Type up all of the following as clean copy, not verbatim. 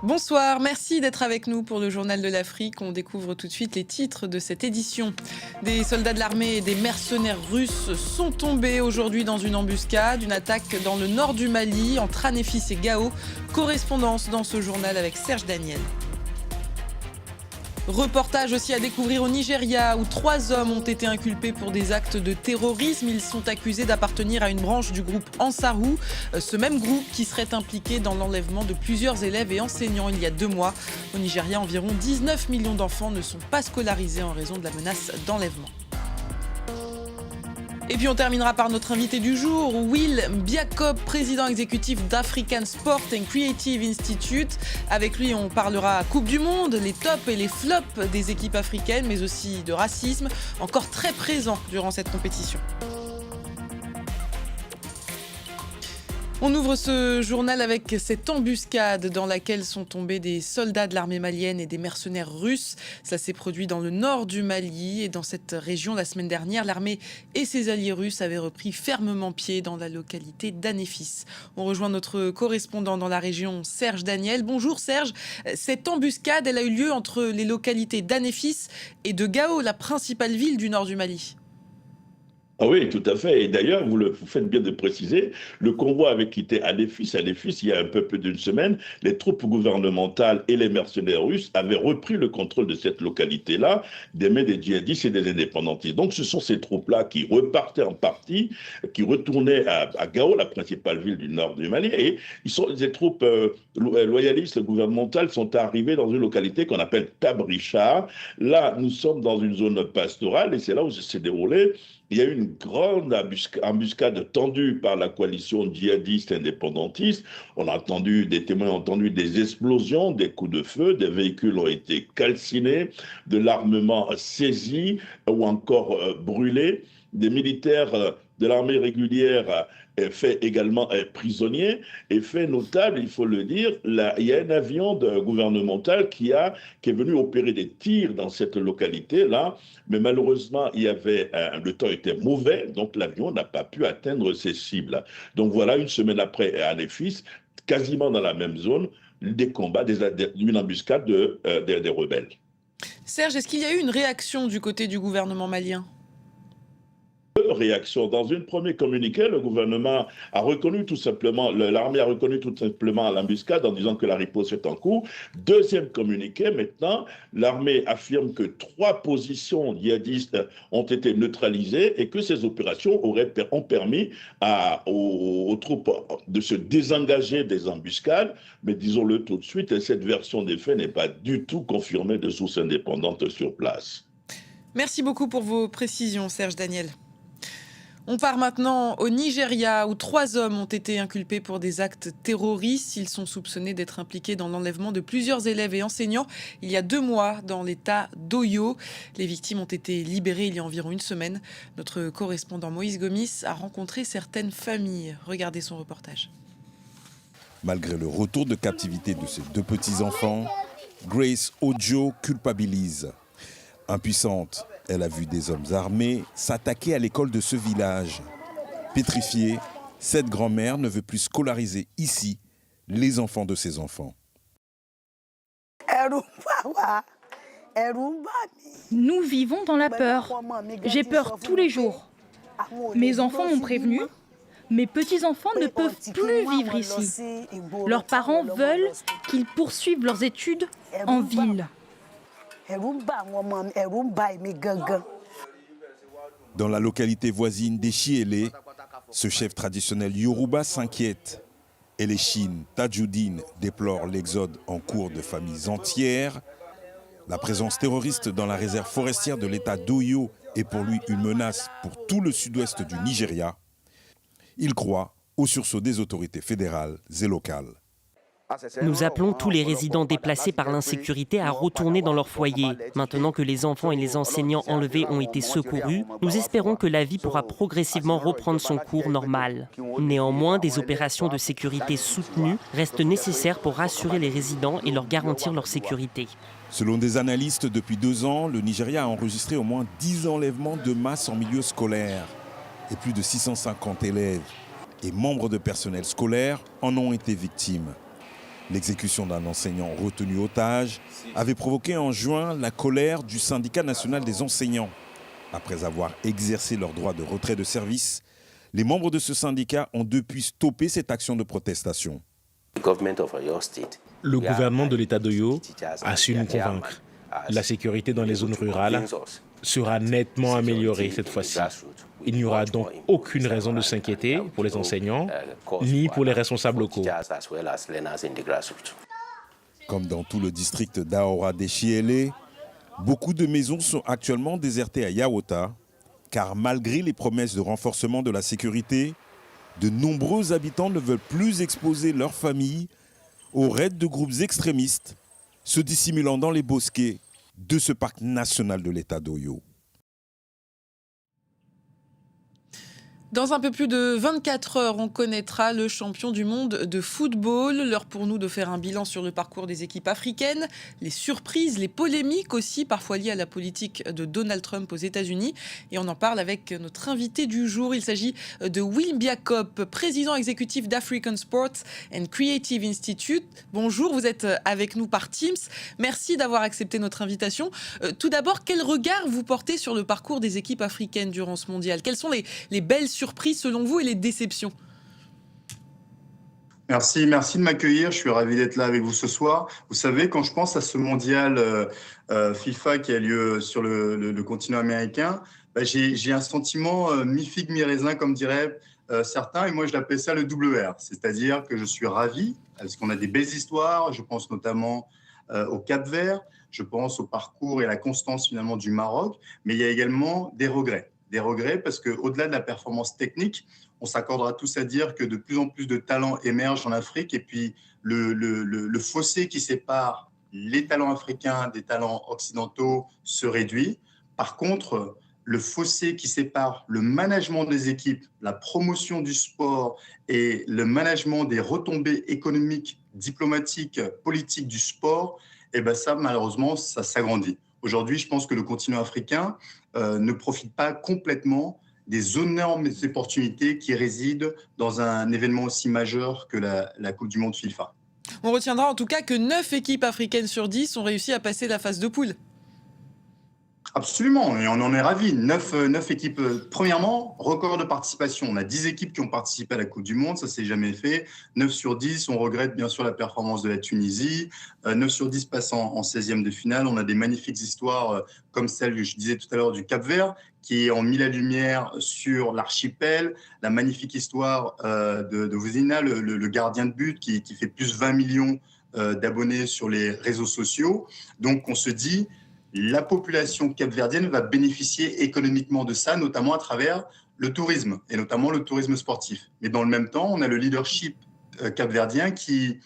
Bonsoir, merci d'être avec nous pour le Journal de l'Afrique. On découvre tout de suite les titres de cette édition. Des soldats de l'armée et des mercenaires russes sont tombés aujourd'hui dans une embuscade, une attaque dans le nord du Mali, entre Anéfis et Gao. Correspondance dans ce journal avec Serge Daniel. Reportage aussi à découvrir au Nigeria où 3 hommes ont été inculpés pour des actes de terrorisme. Ils sont accusés d'appartenir à une branche du groupe Ansarou, ce même groupe qui serait impliqué dans l'enlèvement de plusieurs élèves et enseignants il y a 2 mois. Au Nigeria, environ 19 millions d'enfants ne sont pas scolarisés en raison de la menace d'enlèvement. Et puis on terminera par notre invité du jour, Will Biacob, président exécutif d'African Sport and Creative Institute. Avec lui, on parlera Coupe du Monde, les tops et les flops des équipes africaines, mais aussi de racisme, encore très présent durant cette compétition. On ouvre ce journal avec cette embuscade dans laquelle sont tombés des soldats de l'armée malienne et des mercenaires russes. Ça s'est produit dans le nord du Mali et dans cette région la semaine dernière. L'armée et ses alliés russes avaient repris fermement pied dans la localité d'Anéfis. On rejoint notre correspondant dans la région, Serge Daniel. Bonjour Serge. Cette embuscade, elle a eu lieu entre les localités d'Anéfis et de Gao, la principale ville du nord du Mali. Ah oui, tout à fait. Et d'ailleurs, vous faites bien de préciser, le convoi avait quitté Anéfis, il y a un peu plus d'une semaine. Les troupes gouvernementales et les mercenaires russes avaient repris le contrôle de cette localité-là des mains des djihadistes et des indépendantistes. Donc ce sont ces troupes-là qui repartaient en partie, qui retournaient à Gao, la principale ville du nord du Mali. Et ces troupes loyalistes gouvernementales sont arrivées dans une localité qu'on appelle Tabricha. Là, nous sommes dans une zone pastorale et c'est là où s'est déroulé. Il y a eu une grande embuscade tendue par la coalition djihadiste indépendantiste. Des témoins ont entendu des explosions, des coups de feu, des véhicules ont été calcinés, de l'armement saisi ou encore brûlé. Des militaires de l'armée régulière fait également prisonnier. Et fait notable, il faut le dire, il y a un avion gouvernemental qui est venu opérer des tirs dans cette localité-là, mais malheureusement, le temps était mauvais, donc l'avion n'a pas pu atteindre ses cibles. Donc voilà, une semaine après, à Anéfis, quasiment dans la même zone, des combats, une embuscade des rebelles. Serge, est-ce qu'il y a eu une réaction du côté du gouvernement malien ? Réaction. Dans un premier communiqué, le gouvernement a reconnu tout simplement, l'armée a reconnu tout simplement l'embuscade en disant que la riposte est en cours. Deuxième communiqué, maintenant, l'armée affirme que 3 positions djihadistes ont été neutralisées et que ces opérations ont permis aux troupes de se désengager des embuscades. Mais disons-le tout de suite, cette version des faits n'est pas du tout confirmée de sources indépendantes sur place. Merci beaucoup pour vos précisions, Serge Daniel. On part maintenant au Nigeria où 3 hommes ont été inculpés pour des actes terroristes. Ils sont soupçonnés d'être impliqués dans l'enlèvement de plusieurs élèves et enseignants il y a 2 mois dans l'état d'Oyo. Les victimes ont été libérées il y a environ une semaine. Notre correspondant Moïse Gomis a rencontré certaines familles. Regardez son reportage. Malgré le retour de captivité de ses 2 petits-enfants, Grace Ojo culpabilise. Impuissante, elle a vu des hommes armés s'attaquer à l'école de ce village. Pétrifiée, cette grand-mère ne veut plus scolariser ici les enfants de ses enfants. Nous vivons dans la peur. J'ai peur tous les jours. Mes enfants m'ont prévenu. Mes petits-enfants ne peuvent plus vivre ici. Leurs parents veulent qu'ils poursuivent leurs études en ville. Dans la localité voisine d'Echiele, ce chef traditionnel Yoruba s'inquiète. Et les Chines, Tajuddin, déplore l'exode en cours de familles entières. La présence terroriste dans la réserve forestière de l'état d'Oyo est pour lui une menace pour tout le sud-ouest du Nigeria. Il croit au sursaut des autorités fédérales et locales. Nous appelons tous les résidents déplacés par l'insécurité à retourner dans leur foyer. Maintenant que les enfants et les enseignants enlevés ont été secourus, nous espérons que la vie pourra progressivement reprendre son cours normal. Néanmoins, des opérations de sécurité soutenues restent nécessaires pour rassurer les résidents et leur garantir leur sécurité. Selon des analystes, depuis 2 ans, le Nigeria a enregistré au moins 10 enlèvements de masse en milieu scolaire. Et plus de 650 élèves et membres de personnel scolaire en ont été victimes. L'exécution d'un enseignant retenu otage avait provoqué en juin la colère du syndicat national des enseignants. Après avoir exercé leur droit de retrait de service, les membres de ce syndicat ont depuis stoppé cette action de protestation. Le gouvernement de l'État d'Oyo a su nous convaincre. La sécurité dans les zones rurales sera nettement améliorée cette fois-ci. Il n'y aura donc aucune raison de s'inquiéter pour les enseignants ni pour les responsables locaux. Comme dans tout le district d'Aora-Deshiele, beaucoup de maisons sont actuellement désertées à Yaota, car malgré les promesses de renforcement de la sécurité, de nombreux habitants ne veulent plus exposer leurs familles aux raids de groupes extrémistes se dissimulant dans les bosquets de ce parc national de l'État d'Oyo. Dans un peu plus de 24 heures, on connaîtra le champion du monde de football. L'heure pour nous de faire un bilan sur le parcours des équipes africaines, les surprises, les polémiques aussi, parfois liées à la politique de Donald Trump aux États-Unis. Et on en parle avec notre invité du jour. Il s'agit de Will Biakop, président exécutif d'African Sports and Creative Institute. Bonjour, vous êtes avec nous par Teams. Merci d'avoir accepté notre invitation. Tout d'abord, quel regard vous portez sur le parcours des équipes africaines durant ce mondial ? Quelles sont les belles surprises selon vous et les déceptions ? Merci de m'accueillir. Je suis ravi d'être là avec vous ce soir. Vous savez, quand je pense à ce mondial FIFA qui a lieu sur le continent américain, j'ai un sentiment mi-figue, mi-raisin, comme diraient certains, et moi je l'appelle ça le double R. C'est-à-dire que je suis ravi parce qu'on a des belles histoires. Je pense notamment au Cap-Vert, je pense au parcours et à la constance finalement du Maroc, mais il y a également des regrets. Des regrets parce qu'au-delà de la performance technique, on s'accordera tous à dire que de plus en plus de talents émergent en Afrique et puis le fossé qui sépare les talents africains des talents occidentaux se réduit. Par contre, le fossé qui sépare le management des équipes, la promotion du sport et le management des retombées économiques, diplomatiques, politiques du sport, ça malheureusement, ça s'agrandit. Aujourd'hui, je pense que le continent africain ne profite pas complètement des énormes opportunités qui résident dans un événement aussi majeur que la Coupe du Monde FIFA. On retiendra en tout cas que 9 équipes africaines sur 10 ont réussi à passer la phase de poule. Absolument, et on en est ravis. 9 équipes. Premièrement, record de participation. On a 10 équipes qui ont participé à la Coupe du Monde, ça s'est jamais fait. 9 sur 10, on regrette bien sûr la performance de la Tunisie. 9 sur 10 passant en 16e de finale. On a des magnifiques histoires comme celle que je disais tout à l'heure du Cap-Vert, qui ont mis la lumière sur l'archipel. La magnifique histoire de Vozina, le gardien de but, qui fait plus 20 millions d'abonnés sur les réseaux sociaux. Donc on se dit, la population capverdienne va bénéficier économiquement de ça, notamment à travers le tourisme, et notamment le tourisme sportif. Mais dans le même temps, on a le leadership capverdien qui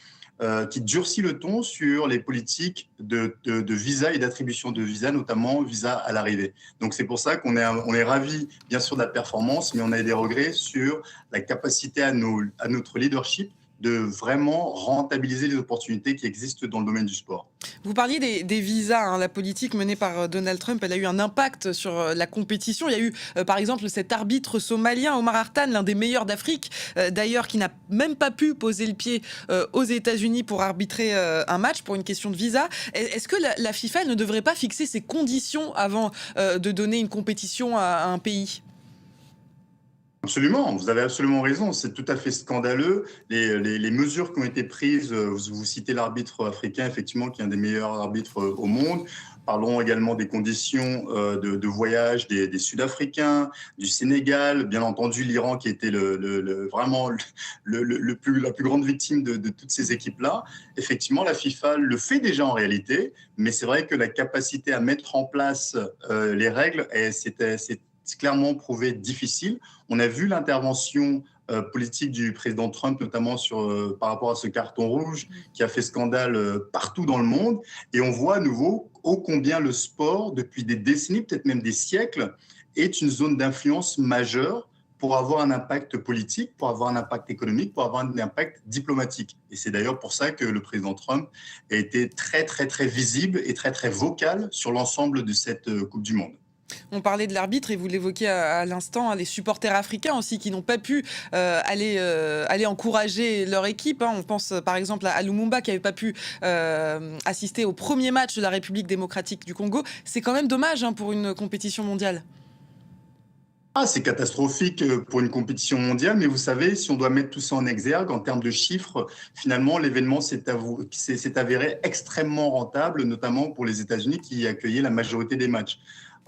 durcit le ton sur les politiques de visa et d'attribution de visa, notamment visa à l'arrivée. Donc c'est pour ça qu'on est ravis, bien sûr, de la performance, mais on a des regrets sur la capacité à notre leadership de vraiment rentabiliser les opportunités qui existent dans le domaine du sport. Vous parliez des visas, la politique menée par Donald Trump, elle a eu un impact sur la compétition. Il y a eu par exemple cet arbitre somalien, Omar Hartan, l'un des meilleurs d'Afrique, d'ailleurs qui n'a même pas pu poser le pied aux États-Unis pour arbitrer un match pour une question de visa. Est-ce que la FIFA ne devrait pas fixer ses conditions avant de donner une compétition à un pays ? Absolument, vous avez absolument raison, c'est tout à fait scandaleux. Les mesures qui ont été prises, vous citez l'arbitre africain, effectivement, qui est un des meilleurs arbitres au monde. Parlons également des conditions de voyage des Sud-Africains, du Sénégal, bien entendu l'Iran qui était vraiment la plus grande victime de toutes ces équipes-là. Effectivement, la FIFA le fait déjà en réalité, mais c'est vrai que la capacité à mettre en place les règles, c'est clairement prouvé difficile. On a vu l'intervention politique du président Trump, notamment par rapport à ce carton rouge qui a fait scandale partout dans le monde. Et on voit à nouveau ô combien le sport, depuis des décennies, peut-être même des siècles, est une zone d'influence majeure pour avoir un impact politique, pour avoir un impact économique, pour avoir un impact diplomatique. Et c'est d'ailleurs pour ça que le président Trump a été très, très, très visible et très, très vocal sur l'ensemble de cette Coupe du Monde. On parlait de l'arbitre et vous l'évoquiez à l'instant, hein, les supporters africains aussi qui n'ont pas pu aller encourager leur équipe. Hein. On pense par exemple à Lumumba qui n'avait pas pu assister au premier match de la République démocratique du Congo. C'est quand même dommage, hein, pour une compétition mondiale. C'est catastrophique pour une compétition mondiale, mais vous savez, si on doit mettre tout ça en exergue, en termes de chiffres, finalement, l'événement s'est avéré extrêmement rentable, notamment pour les États-Unis qui accueillaient la majorité des matchs.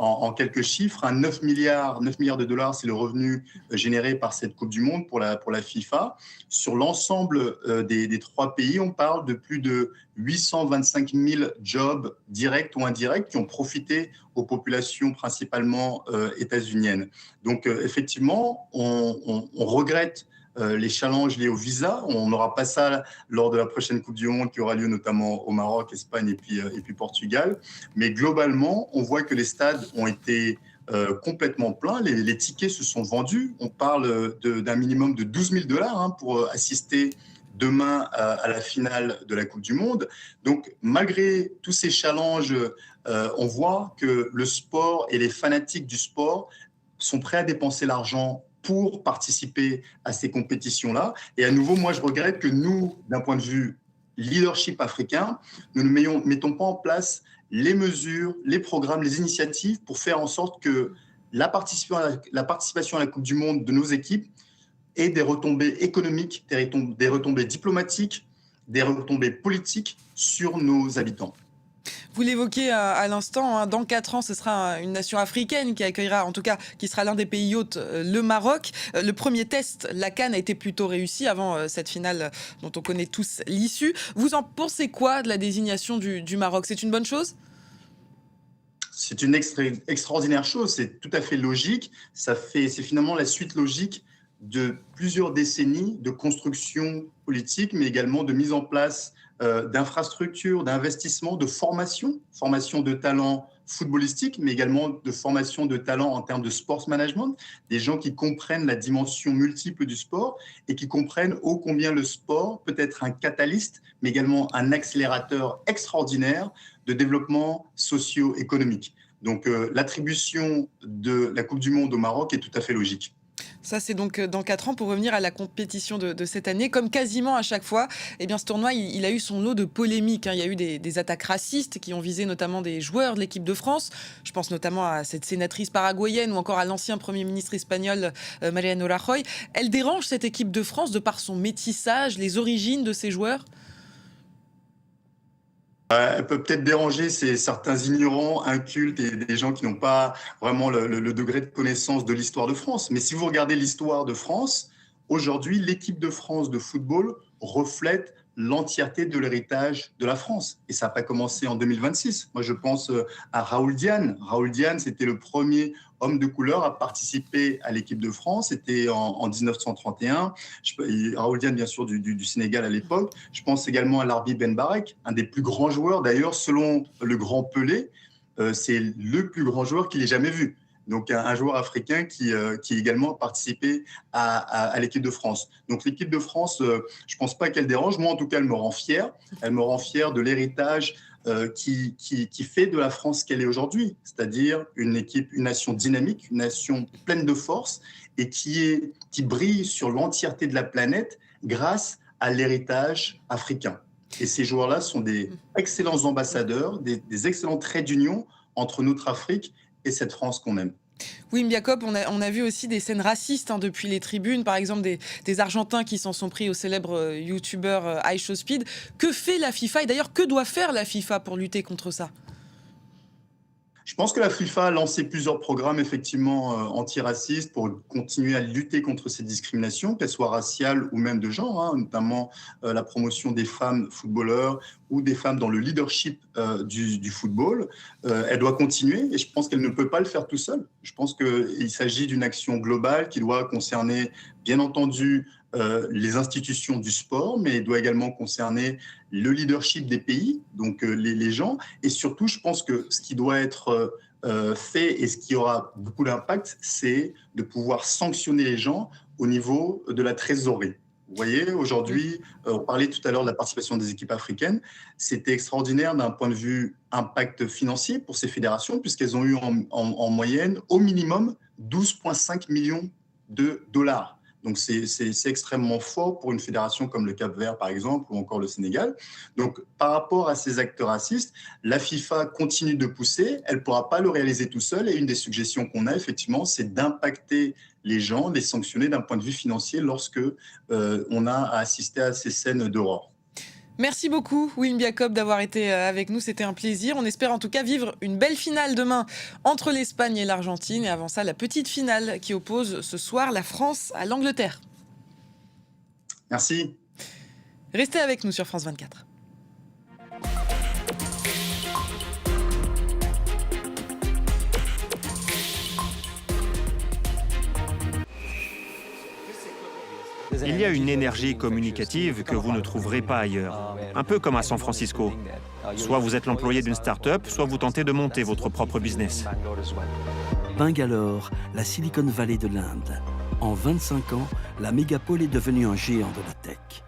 En quelques chiffres, 9 milliards de dollars, c'est le revenu généré par cette Coupe du Monde pour la FIFA. Sur l'ensemble des 3 pays, on parle de plus de 825 000 jobs directs ou indirects qui ont profité aux populations principalement états-uniennes. Donc effectivement, on regrette les challenges liés au visa. On n'aura pas ça lors de la prochaine Coupe du Monde qui aura lieu notamment au Maroc, Espagne et puis Portugal. Mais globalement, on voit que les stades ont été complètement pleins. Les tickets se sont vendus. On parle d'un minimum de 12 000 $ pour assister demain à la finale de la Coupe du Monde. Donc, malgré tous ces challenges, on voit que le sport et les fanatiques du sport sont prêts à dépenser l'argent pour participer à ces compétitions-là. Et à nouveau, moi, je regrette que nous, d'un point de vue leadership africain, nous ne mettons pas en place les mesures, les programmes, les initiatives pour faire en sorte que la participation à la Coupe du Monde de nos équipes ait des retombées économiques, des retombées diplomatiques, des retombées politiques sur nos habitants. Vous l'évoquiez à l'instant, hein, dans 4 ans, ce sera une nation africaine qui accueillera, en tout cas, qui sera l'un des pays hôtes, le Maroc. Le premier test, la CAN, a été plutôt réussi avant cette finale dont on connaît tous l'issue. Vous en pensez quoi de la désignation du Maroc? C'est une bonne chose? C'est une extraordinaire chose, c'est tout à fait logique. C'est finalement la suite logique de plusieurs décennies de construction politique, mais également de mise en place d'infrastructures, d'investissements, de formation de talents footballistiques, mais également de formation de talents en termes de sports management, des gens qui comprennent la dimension multiple du sport et qui comprennent ô combien le sport peut être un catalyste, mais également un accélérateur extraordinaire de développement socio-économique. Donc l'attribution de la Coupe du Monde au Maroc est tout à fait logique. Ça, c'est donc dans 4 ans. Pour revenir à la compétition de cette année, comme quasiment à chaque fois, eh bien, ce tournoi, il a eu son lot de polémiques. Hein. Il y a eu des attaques racistes qui ont visé notamment des joueurs de l'équipe de France. Je pense notamment à cette sénatrice paraguayenne ou encore à l'ancien Premier ministre espagnol Mariano Rajoy. Elle dérange cette équipe de France de par son métissage, les origines de ses joueurs? Elle peut peut-être déranger certains ignorants, incultes et des gens qui n'ont pas vraiment le degré de connaissance de l'histoire de France. Mais si vous regardez l'histoire de France, aujourd'hui, l'équipe de France de football reflète l'entièreté de l'héritage de la France. Et ça n'a pas commencé en 2026. Moi, je pense à Raoul Diane. Raoul Diane, c'était le premier homme de couleur à participer à l'équipe de France. C'était en 1931. Raoul Diane, bien sûr, du Sénégal à l'époque. Je pense également à Larbi Ben Barek, un des plus grands joueurs. D'ailleurs, selon le grand Pelé, c'est le plus grand joueur qu'il ait jamais vu. Donc, un joueur africain qui également a participé à l'équipe de France. Donc, l'équipe de France, je ne pense pas qu'elle dérange. Moi, en tout cas, elle me rend fier. Elle me rend fier de l'héritage qui fait de la France ce qu'elle est aujourd'hui, c'est-à-dire une nation dynamique, une nation pleine de force et qui brille sur l'entièreté de la planète grâce à l'héritage africain. Et ces joueurs-là sont des excellents ambassadeurs, des excellents traits d'union entre notre Afrique et cette France qu'on aime. Oui, Jacob, on a vu aussi des scènes racistes, hein, depuis les tribunes, par exemple des Argentins qui s'en sont pris au célèbre youtubeur iShowSpeed. Que fait la FIFA et d'ailleurs que doit faire la FIFA pour lutter contre ça? Je pense que la FIFA a lancé plusieurs programmes effectivement antiracistes pour continuer à lutter contre ces discriminations, qu'elles soient raciales ou même de genre, hein, notamment la promotion des femmes footballeurs ou des femmes dans le leadership du football. Elle doit continuer et je pense qu'elle ne peut pas le faire tout seul. Je pense qu'il s'agit d'une action globale qui doit concerner, bien entendu, les institutions du sport, mais doit également concerner le leadership des pays, donc les gens. Et surtout, je pense que ce qui doit être fait et ce qui aura beaucoup d'impact, c'est de pouvoir sanctionner les gens au niveau de la trésorerie. Vous voyez, aujourd'hui, on parlait tout à l'heure de la participation des équipes africaines. C'était extraordinaire d'un point de vue impact financier pour ces fédérations, puisqu'elles ont eu en moyenne, au minimum, 12,5 millions de dollars. Donc, c'est extrêmement fort pour une fédération comme le Cap-Vert, par exemple, ou encore le Sénégal. Donc, par rapport à ces acteurs racistes, la FIFA continue de pousser. Elle ne pourra pas le réaliser tout seul. Et une des suggestions qu'on a, effectivement, c'est d'impacter les gens, les sanctionner d'un point de vue financier lorsque on a à assister à ces scènes d'horreur. Merci beaucoup, Wim Jacob, d'avoir été avec nous. C'était un plaisir. On espère en tout cas vivre une belle finale demain entre l'Espagne et l'Argentine. Et avant ça, la petite finale qui oppose ce soir la France à l'Angleterre. Merci. Restez avec nous sur France 24. Il y a une énergie communicative que vous ne trouverez pas ailleurs, un peu comme à San Francisco. Soit vous êtes l'employé d'une start-up, soit vous tentez de monter votre propre business. Bangalore, la Silicon Valley de l'Inde. En 25 ans, la mégapole est devenue un géant de la tech.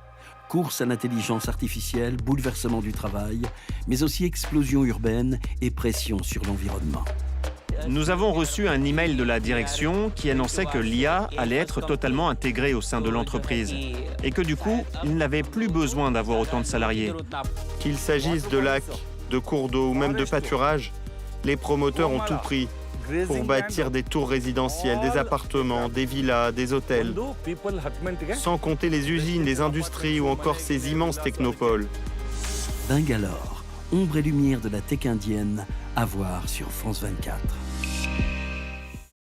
Course à l'intelligence artificielle, bouleversement du travail, mais aussi explosion urbaine et pression sur l'environnement. Nous avons reçu un email de la direction qui annonçait que l'IA allait être totalement intégrée au sein de l'entreprise et que du coup, il n'avait plus besoin d'avoir autant de salariés. Qu'il s'agisse de lacs, de cours d'eau ou même de pâturage, les promoteurs ont tout pris pour bâtir des tours résidentielles, des appartements, des villas, des hôtels, sans compter les usines, les industries ou encore ces immenses technopoles. Bangalore, ombre et lumière de la tech indienne, à voir sur France 24.